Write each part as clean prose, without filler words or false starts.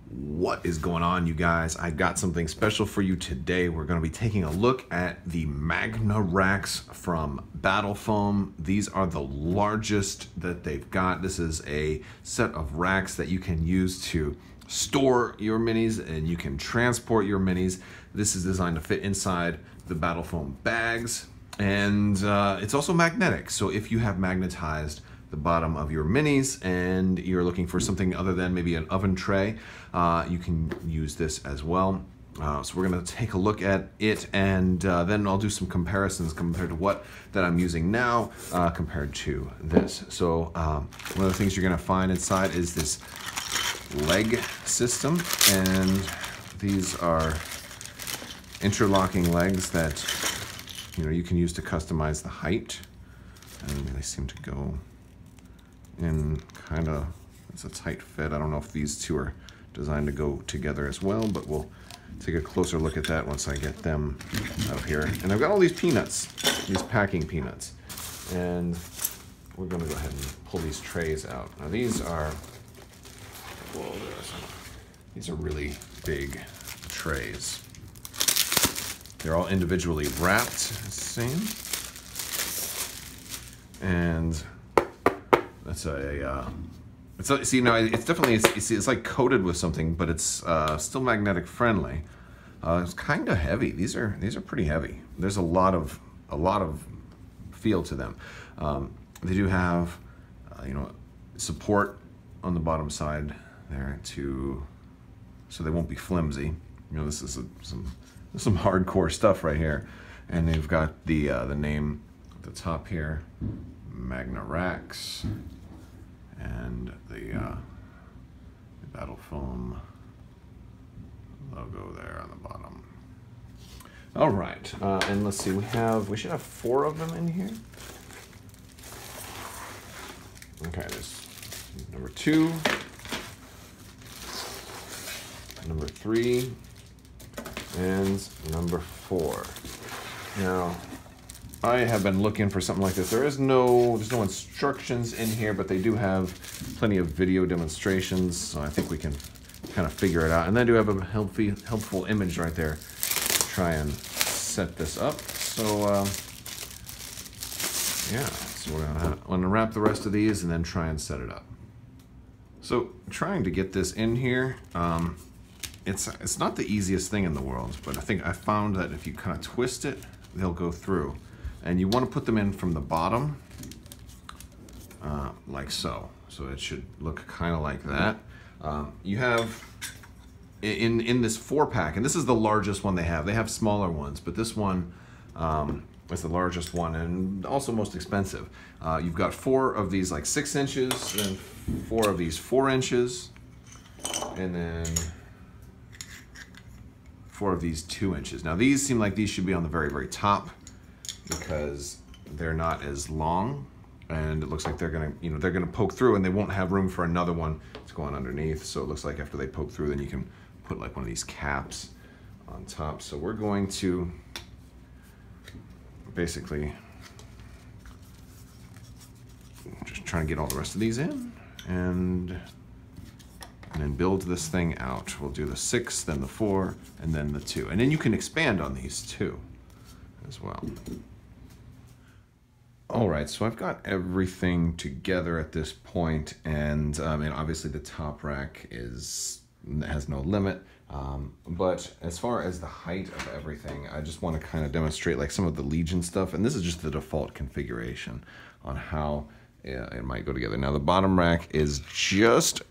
What is going on, you guys? I got something special for you today. We're going to be taking a look at the Magna Racks from Battle Foam. These are the largest that they've got. This is a set of racks that you can use to store your minis and you can transport your minis. This is designed to fit inside the Battle Foam bags, and it's also magnetic. So if you have magnetized the bottom of your minis and you're looking for something other than maybe an oven tray, you can use this as well. So we're going to take a look at it, and then I'll do some comparisons compared to what that I'm using now compared to this. So one of the things you're going to find inside is this leg system, and these are interlocking legs that you can use to customize the height, and they seem to go in kind of, it's a tight fit. I don't know if these two are designed to go together as well, but we'll take a closer look at that once I get them out here. And I've got all these peanuts, these packing peanuts, and we're going to go ahead and pull these trays out. Now these are, these are really big trays. They're all individually wrapped, same, and that's see, now it's definitely, it's like coated with something, but it's still magnetic friendly. It's kind of heavy. These are pretty heavy. There's a lot of feel to them. They do have support on the bottom side there so they won't be flimsy. This is some hardcore stuff right here, and they've got the name at the top here, Magna Racks, and the Battle Foam logo there on the bottom. All right, and let's see, we should have 4 of them in here. Okay, there's number 2, number 3, and number 4. Now, I have been looking for something like this. There's no instructions in here, but they do have plenty of video demonstrations, so I think we can kind of figure it out. And I do have a helpful image right there to try and set this up. So yeah, so we're gonna wrap the rest of these and then try and set it up. So trying to get this in here, it's not the easiest thing in the world, but I found that if you kind of twist it, they'll go through. And you want to put them in from the bottom, like so. So it should look kind of like that. You have, in this 4-pack, and this is the largest one they have. They have smaller ones, but this one is the largest one and also most expensive. You've got 4 of these like 6 inches, and 4 of these 4 inches, and then 4 of these 2 inches. Now these seem like these should be on the very, very top, because they're not as long, and it looks like they're gonna poke through, and they won't have room for another one to go on underneath. So it looks like after they poke through, then you can put like one of these caps on top. So we're going to basically just try and get all the rest of these in, and then build this thing out. We'll do the 6, then the 4, and then the 2, and then you can expand on these too as well. All right, so I've got everything together at this point, and obviously the top rack has no limit, but as far as the height of everything, I just want to kind of demonstrate like some of the Legion stuff, and this is just the default configuration on how it might go together. Now the bottom rack is just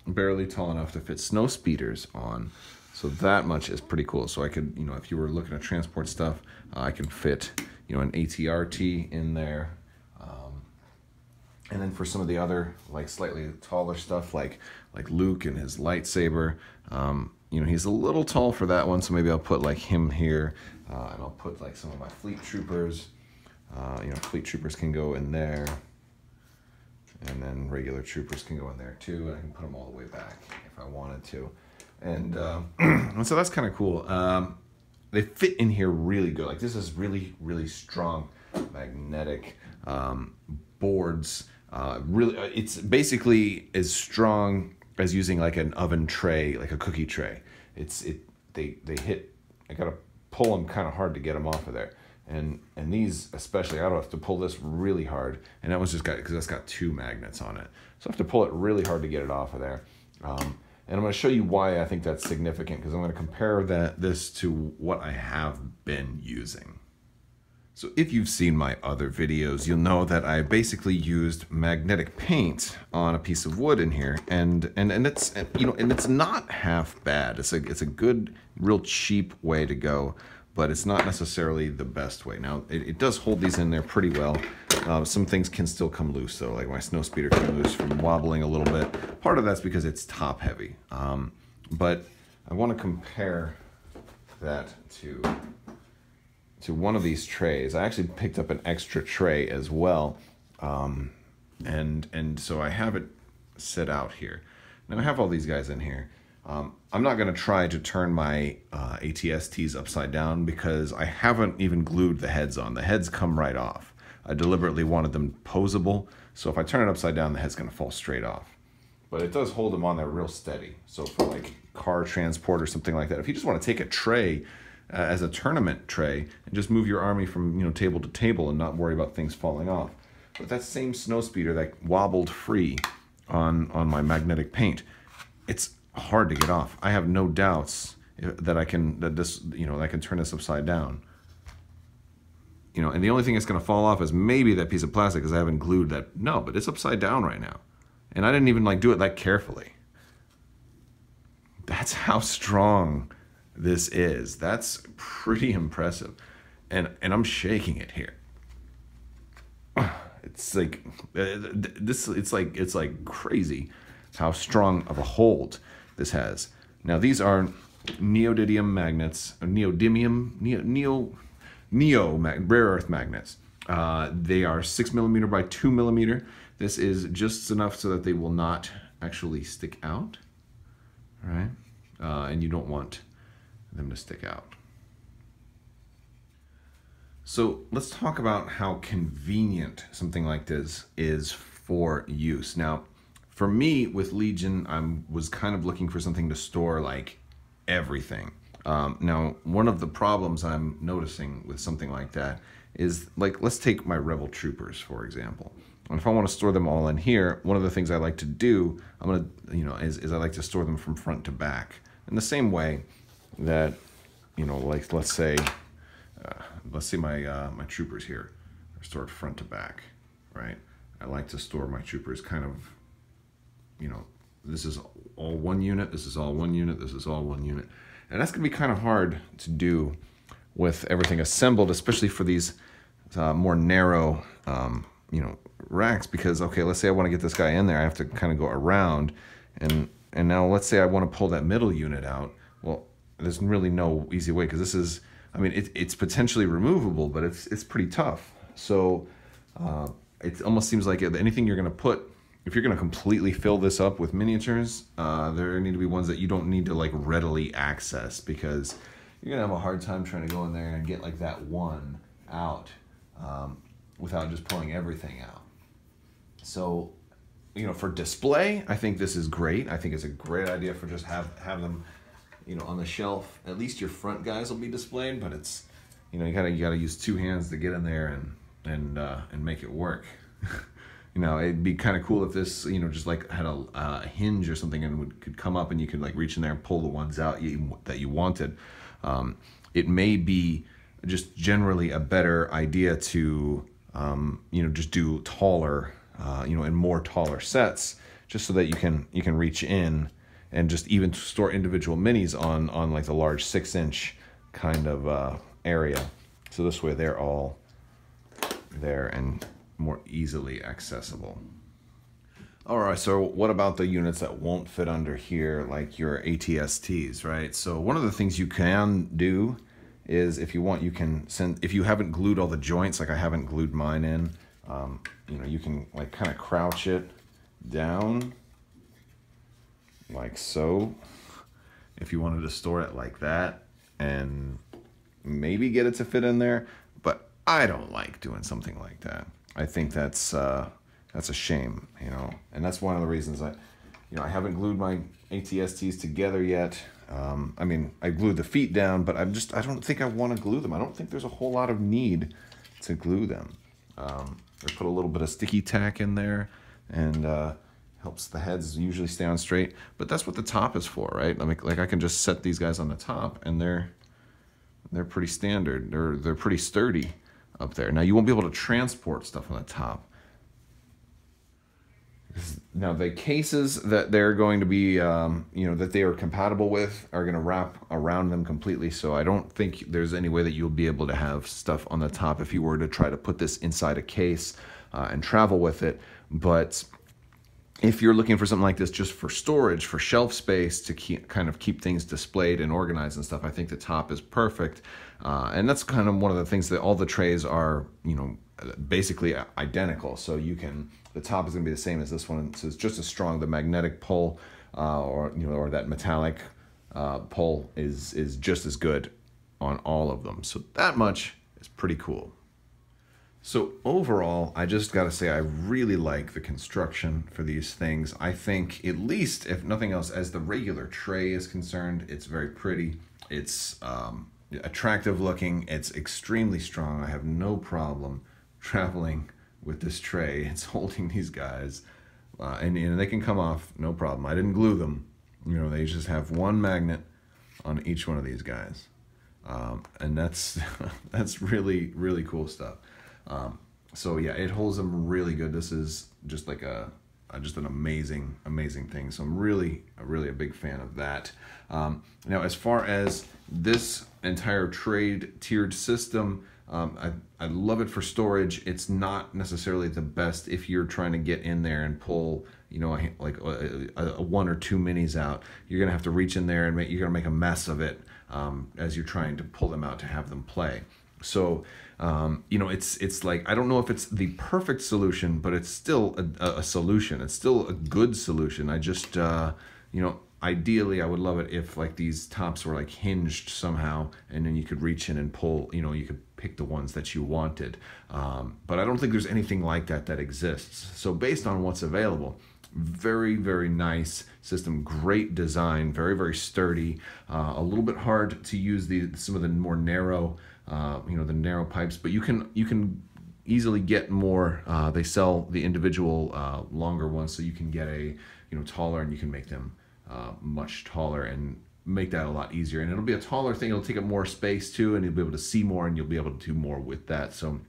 barely tall enough to fit snow speeders on, so that much is pretty cool. So I could, if you were looking to transport stuff, I can fit an ATRT in there. And then for some of the other like slightly taller stuff, like Luke and his lightsaber, he's a little tall for that one, so maybe I'll put like him here, and I'll put like some of my fleet troopers. Fleet troopers can go in there, and then regular troopers can go in there too, and I can put them all the way back if I wanted to. And so that's kind of cool. They fit in here really good. Like this is really, really strong magnetic boards. Really, it's basically as strong as using like an oven tray, like a cookie tray. They hit. I gotta pull them kind of hard to get them off of there. And these especially, I don't have to pull this really hard. And that one's just got, because that's got 2 magnets on it. So I have to pull it really hard to get it off of there. And I'm going to show you why I think that's significant, because I'm going to compare this to what I have been using. So if you've seen my other videos, you'll know that I basically used magnetic paint on a piece of wood in here, and it's, you know, and it's not half bad. It's a good, real cheap way to go, but it's not necessarily the best way. Now it does hold these in there pretty well. Some things can still come loose though, like my snow speeder came loose from wobbling a little bit. Part of that's because it's top heavy, but I want to compare that to one of these trays. I actually picked up an extra tray as well, and so I have it set out here. Now I have all these guys in here. I'm not going to try to turn my ATSTs upside down because I haven't even glued the heads on. The heads come right off. I deliberately wanted them posable, so if I turn it upside down, the head's going to fall straight off. But it does hold them on there real steady. So for like car transport or something like that, if you just want to take a tray as a tournament tray and just move your army from, you know, table to table and not worry about things falling off. But that same snow speeder that wobbled free on my magnetic paint, it's hard to get off. I have no doubts that I can turn this upside down. You know, and the only thing that's going to fall off is maybe that piece of plastic because I haven't glued that. No, but it's upside down right now. And I didn't even like do it that carefully. That's how strong this is. That's pretty impressive. And I'm shaking it here. It's like it's like crazy how strong of a hold this has. Now these are neodymium magnets, rare earth magnets. They are 6mm by 2mm. This is just enough so that they will not actually stick out, right? And you don't want them to stick out. So let's talk about how convenient something like this is for use. Now, for me with Legion, I was kind of looking for something to store like everything. Now, one of the problems I'm noticing with something like that is, like, let's take my Rebel Troopers, for example. And if I want to store them all in here, one of the things I like to do, is I like to store them from front to back. In the same way that, you know, like let's say my troopers here are stored front to back, right? I like to store my troopers kind of, you know, this is all one unit, this is all one unit, this is all one unit. And that's going to be kind of hard to do with everything assembled, especially for these more narrow, you know, racks, because, okay, let's say I want to get this guy in there, I have to kind of go around, and now let's say I want to pull that middle unit out. Well, there's really no easy way, because this is, I mean, it's potentially removable, but it's pretty tough. So it almost seems like anything you're going to put, if you're going to completely fill this up with miniatures, there need to be ones that you don't need to like readily access, because you're going to have a hard time trying to go in there and get like that one out without just pulling everything out. So, you know, for display, I think this is great. I think it's a great idea for just have them, you know, on the shelf. At least your front guys will be displayed, but it's, you know, you gotta use 2 hands to get in there and make it work. You know, it'd be kind of cool if this, you know, just like had a hinge or something and could come up and you could like reach in there and pull the ones out that you wanted. It may be just generally a better idea to, you know, just do taller, you know, and more taller sets, just so that you can reach in and just even store individual minis on like the large 6-inch kind of area. So this way they're all there and more easily accessible. All right, so what about the units that won't fit under here, like your ATSTs, right? So one of the things you can do is, if you want, you can send, if you haven't glued all the joints, like I haven't glued mine in, you know, you can like kind of crouch it down like so, if you wanted to store it like that, and maybe get it to fit in there. But I don't like doing something like that. I think that's a shame, you know, and that's one of the reasons You know, I haven't glued my ATSTs together yet. I mean, I glued the feet down, but I don't think I want to glue them. I don't think there's a whole lot of need to glue them. I put a little bit of sticky tack in there, and helps the heads usually stay on straight. But that's what the top is for, right? I mean, like I can just set these guys on the top, and they're pretty standard. They're pretty sturdy up there. Now you won't be able to transport stuff on the top. Now the cases that they're going to be, you know, that they are compatible with are going to wrap around them completely. So I don't think there's any way that you'll be able to have stuff on the top if you were to try to put this inside a case and travel with it. But if you're looking for something like this just for storage, for shelf space, to kind of keep things displayed and organized and stuff, I think the top is perfect. And that's kind of one of the things that all the trays are, you know, basically identical. So you can, the top is going to be the same as this one. So it's just as strong. The magnetic pull or that metallic pull is just as good on all of them. So that much is pretty cool. So overall, I just got to say I really like the construction for these things. I think, at least, if nothing else, as the regular tray is concerned, it's very pretty. It's attractive looking. It's extremely strong. I have no problem traveling with this tray. It's holding these guys, and they can come off, no problem. I didn't glue them. You know, they just have one magnet on each one of these guys. And that's that's really, really cool stuff. So yeah, it holds them really good. This is just like just an amazing thing. So I'm really a big fan of that. Now, as far as this entire tiered system, I love it for storage. It's not necessarily the best if you're trying to get in there and pull, you know, like a 1 or 2 minis out. You're gonna have to reach in there and you're gonna make a mess of it as you're trying to pull them out to have them play. So, you know, it's like, I don't know if it's the perfect solution, but it's still a solution. It's still a good solution. I just, you know, ideally I would love it if like these tops were like hinged somehow, and then you could reach in and pull, you know, you could pick the ones that you wanted. But I don't think there's anything like that exists. So based on what's available, very, very nice system, great design, very, very sturdy, a little bit hard to use some of the more narrow, you know, the narrow pipes, but you can easily get more. They sell the individual longer ones, so you can get a, you know, taller, and you can make them much taller and make that a lot easier. And it'll be a taller thing. It'll take up more space too, and you'll be able to see more, and you'll be able to do more with that. So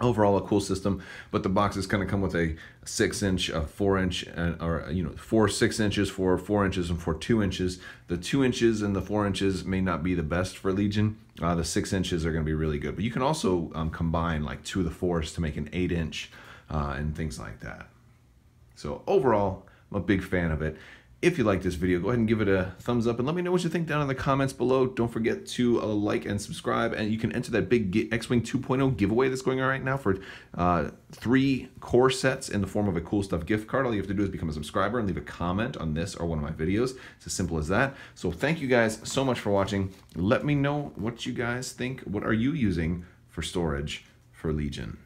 overall, a cool system. But the boxes kind of come with a 6-inch, a 4-inch, or, you know, 4 6 inches, 4 4 inches, and 4 2 inches. The 2 inches and the 4 inches may not be the best for Legion. The 6 inches are going to be really good. But you can also combine like 2 of the 4s to make an 8-inch and things like that. So overall, I'm a big fan of it. If you like this video, go ahead and give it a thumbs up and let me know what you think down in the comments below. Don't forget to like and subscribe, and you can enter that big X-Wing 2.0 giveaway that's going on right now for 3 core sets in the form of a cool stuff gift card. All you have to do is become a subscriber and leave a comment on this or one of my videos. It's as simple as that. So thank you guys so much for watching. Let me know what you guys think. What are you using for storage for Legion?